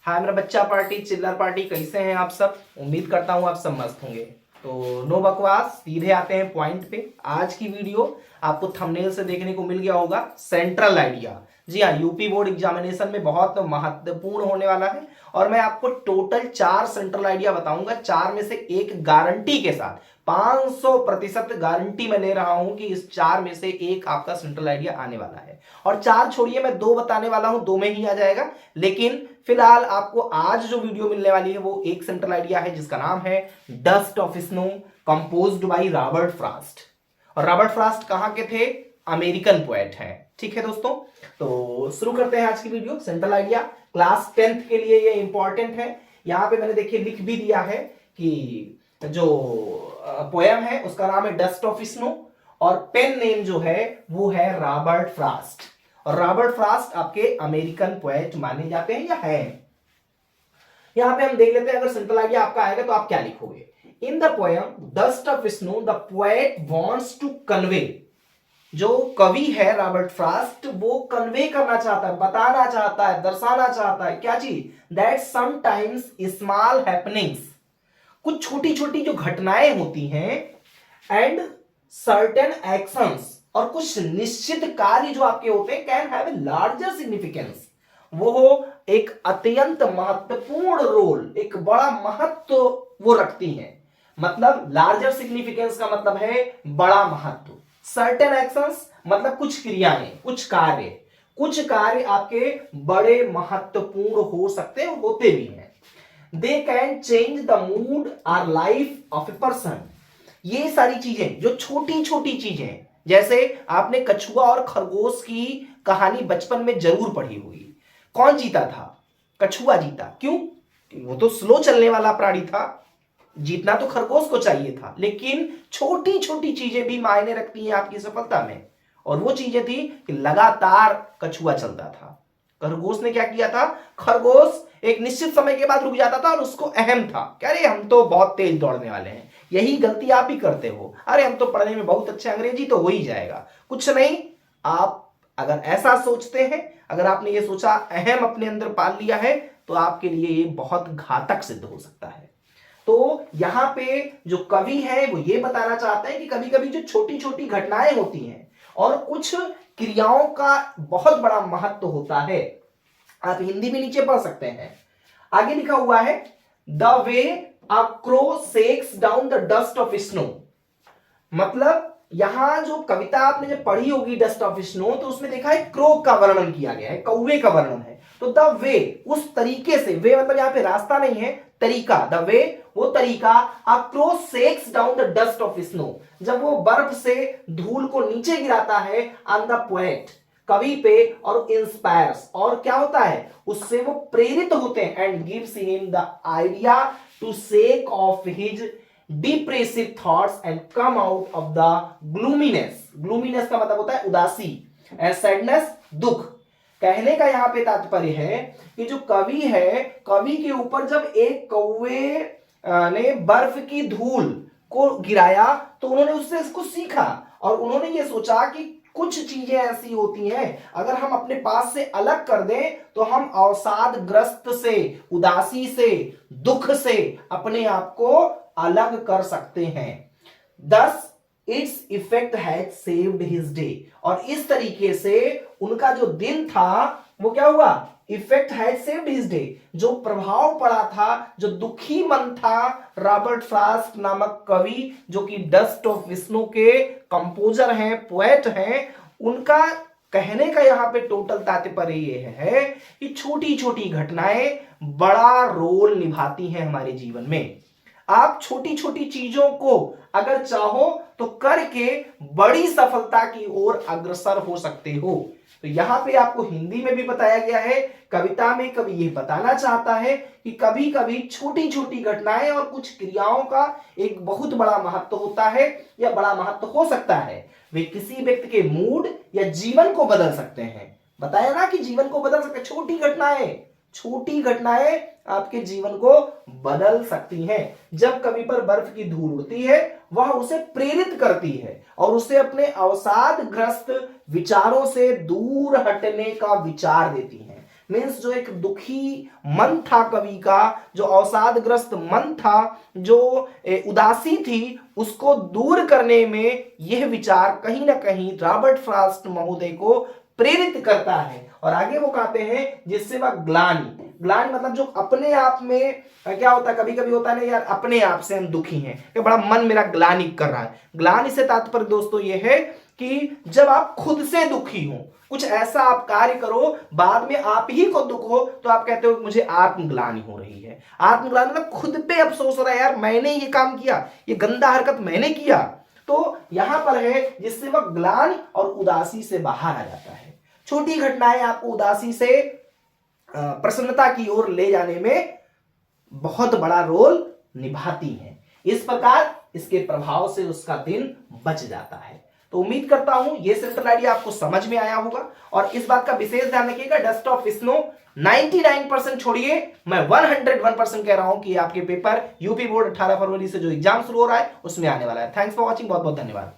हाय मेरा बच्चा पार्टी चिल्लर पार्टी, कैसे हैं आप सब। उम्मीद करता हूँ आप सब मस्त होंगे। तो नो बकवास, सीधे आते हैं पॉइंट पे। आज की वीडियो आपको थंबनेल से देखने को मिल गया होगा, सेंट्रल आइडिया। जी हाँ, यूपी बोर्ड एग्जामिनेशन में बहुत महत्वपूर्ण होने वाला है। और मैं आपको टोटल 4 सेंट्रल आइडिया बताऊंगा, 4 में से एक गारंटी के साथ 500% गारंटी मैं ले रहा हूं कि इस 4 में से एक आपका सेंट्रल आइडिया आने वाला है। और 4 छोड़िए, मैं 2 बताने वाला हूं, 2 में ही आ जाएगा। लेकिन फिलहाल आपको आज जो वीडियो मिलने वाली है वो एक सेंट्रल आइडिया है जिसका नाम है dust of snow, composed by Robert Frost. और रॉबर्ट फ्रॉस्ट कहां के थे? अमेरिकन पोएट हैं। ठीक है दोस्तों, तो शुरू करते हैं आज की video. Central idea class 10th के लिए ये इंपॉर्टेंट है। यहां पे मैंने देखिए लिख भी दिया है कि जो पोएम है उसका नाम है डस्ट ऑफ स्नो और पेन नेम जो है वो है रॉबर्ट फ्रॉस्ट। और रॉबर्ट फ्रॉस्ट आपके अमेरिकन पोएट माने जाते हैं या है। यहां पे हम देख लेते हैं, अगर सेंट्रल आइडिया आपका आएगा तो आप क्या लिखोगे। In the poem dust of snow the poet wants to convey, जो कवि है रॉबर्ट फ्रॉस्ट वो कन्वे करना चाहता है, बताना चाहता है, दर्शाना चाहता है क्या चीज, दैट समटाइम्स स्मॉल हैपनिंग्स, कुछ छोटी छोटी जो घटनाएं होती हैं, एंड सर्टेन एक्शंस, और कुछ निश्चित कार्य जो आपके होते हैं, can have a larger significance, वो एक अत्यंत महत्वपूर्ण रोल, एक बड़ा महत्व वो रखती हैं। मतलब लार्जर सिग्निफिकेंस का मतलब है बड़ा महत्व। सर्टेन एक्शंस मतलब कुछ क्रियाएं, कुछ कार्य आपके बड़े महत्वपूर्ण हो सकते हैं, होते भी हैं। They can change the mood और लाइफ ऑफ ए पर्सन। ये सारी चीजें जो छोटी छोटी चीजें, जैसे आपने कछुआ और खरगोश की कहानी बचपन में जरूर पढ़ी होगी। कौन जीता था? कछुआ जीता। क्यों? वो तो स्लो चलने वाला प्राणी था, जीतना तो खरगोश को चाहिए था। लेकिन छोटी छोटी चीजें भी मायने रखती हैं आपकी सफलता में, और वो चीजें थी कि लगातार कछुआ चलता था। खरगोश ने क्या किया था? खरगोश एक निश्चित समय के बाद रुक जाता था और उसको अहम था कि अरे हम तो बहुत तेज दौड़ने वाले हैं। यही गलती आप ही करते हो, अरे हम तो पढ़ने में बहुत अच्छे, अंग्रेजी तो हो ही जाएगा। कुछ नहीं, आप अगर ऐसा सोचते हैं, अगर आपने ये सोचा, अहम अपने अंदर पाल लिया है, तो आपके लिए ये बहुत घातक सिद्ध हो सकता है। तो यहां पे जो कवि है वो ये बताना चाहते हैं कि कभी कभी जो छोटी छोटी घटनाएं होती हैं और कुछ क्रियाओं का बहुत बड़ा महत्व होता है। आप हिंदी में नीचे पढ़ सकते हैं, आगे लिखा हुआ है the way a crow shakes down the dust of snow. मतलब यहां जो कविता आपने जब पढ़ी होगी डस्ट ऑफ स्नो, तो उसमें देखा है क्रो का वर्णन किया गया है, कौवे का वर्णन है। तो द वे, उस तरीके से, वे मतलब यहां पे रास्ता नहीं है, तरीका, द वे वो तरीका, a crow shakes down the dust of snow, जब वो बर्फ से धूल को नीचे गिराता है, ऑन द पोएट, कवि पे, और इंस्पायर्स, और क्या होता है, उससे वो प्रेरित होते हैं, and gives him the idea to shake off his depressive thoughts and come out of the gloominess. Gloominess का मतलब होता है उदासी, एंड सैडनेस, दुख। कहने का यहां पे तात्पर्य है कि जो कवि है, कवि के ऊपर जब एक कौवे ने बर्फ की धूल को गिराया, तो उन्होंने उससे इसको सीखा, और उन्होंने ये सोचा कि कुछ चीजें ऐसी होती हैं, अगर हम अपने पास से अलग कर दें तो हम अवसाद ग्रस्त से, उदासी से, दुख से अपने आप को अलग कर सकते हैं। दस its effect has saved his day, और इस तरीके से उनका जो दिन था वो क्या हुआ, effect has saved his day, जो प्रभाव पड़ा था, जो दुखी मन था रॉबर्ट फ्रॉस्ट नामक कवि, जो कि डस्ट ऑफ स्नो के कंपोजर हैं, पोएट हैं, उनका कहने का यहां पे टोटल तात्पर्य ये है कि छोटी छोटी घटनाएं बड़ा रोल निभाती हैं हमारे जीवन में। आप छोटी छोटी चीजों को अगर चाहो तो करके बड़ी सफलता की ओर अग्रसर हो सकते हो। तो यहां पे आपको हिंदी में भी बताया गया है, कविता में कवि ये बताना चाहता है कि कभी कभी छोटी छोटी घटनाएं और कुछ क्रियाओं का एक बहुत बड़ा महत्व होता है, या बड़ा महत्व हो सकता है। वे किसी व्यक्ति के मूड या जीवन को बदल सकते हैं। बताया ना कि जीवन को बदल सकते, छोटी घटनाएं आपके जीवन को बदल सकती हैं। जब कवि पर बर्फ की धूल उड़ती है, वह उसे प्रेरित करती है और उसे अपने अवसादग्रस्त विचारों से दूर हटने का विचार देती है। मीन्स जो एक दुखी मन था कवि का, जो अवसादग्रस्त मन था, जो उदासी थी, उसको दूर करने में यह विचार कहीं ना कहीं रॉबर्ट फ्रॉस्ट महोदय को प्रेरित करता है। और आगे वो कहते हैं जिससे वह ग्लानि, ग्लानि मतलब जो अपने आप में क्या होता है, कभी कभी होता है ना यार, अपने आप से हम दुखी हैं कि बड़ा मन मेरा ग्लानि कर रहा है। ग्लानि से तात्पर्य दोस्तों ये है कि जब आप खुद से दुखी हो, कुछ ऐसा आप कार्य करो, बाद में आप ही को दुख हो, तो आप कहते हो मुझे आत्मग्लानि हो रही है। आत्मग्लानि मतलब खुद पे अफसोस हो रहा है, यार मैंने ये काम किया, ये गंदा हरकत मैंने किया। तो यहां पर है जिससे वह ग्लानि और उदासी से बाहर आ जाता है। छोटी घटनाएं आपको उदासी से प्रसन्नता की ओर ले जाने में बहुत बड़ा रोल निभाती हैं। इस प्रकार इसके प्रभाव से उसका दिन बच जाता है। तो उम्मीद करता हूं ये सेंट्रल आइडिया आपको समझ में आया होगा। और इस बात का विशेष ध्यान रखिएगा, डस्ट ऑफ स्नो 99% छोड़िए, मैं 101% कह रहा हूं कि आपके पेपर यूपी बोर्ड 18 फरवरी से जो एग्जाम शुरू हो रहा है उसमें आने वाला है। थैंक्स फॉर वॉचिंग, बहुत बहुत धन्यवाद।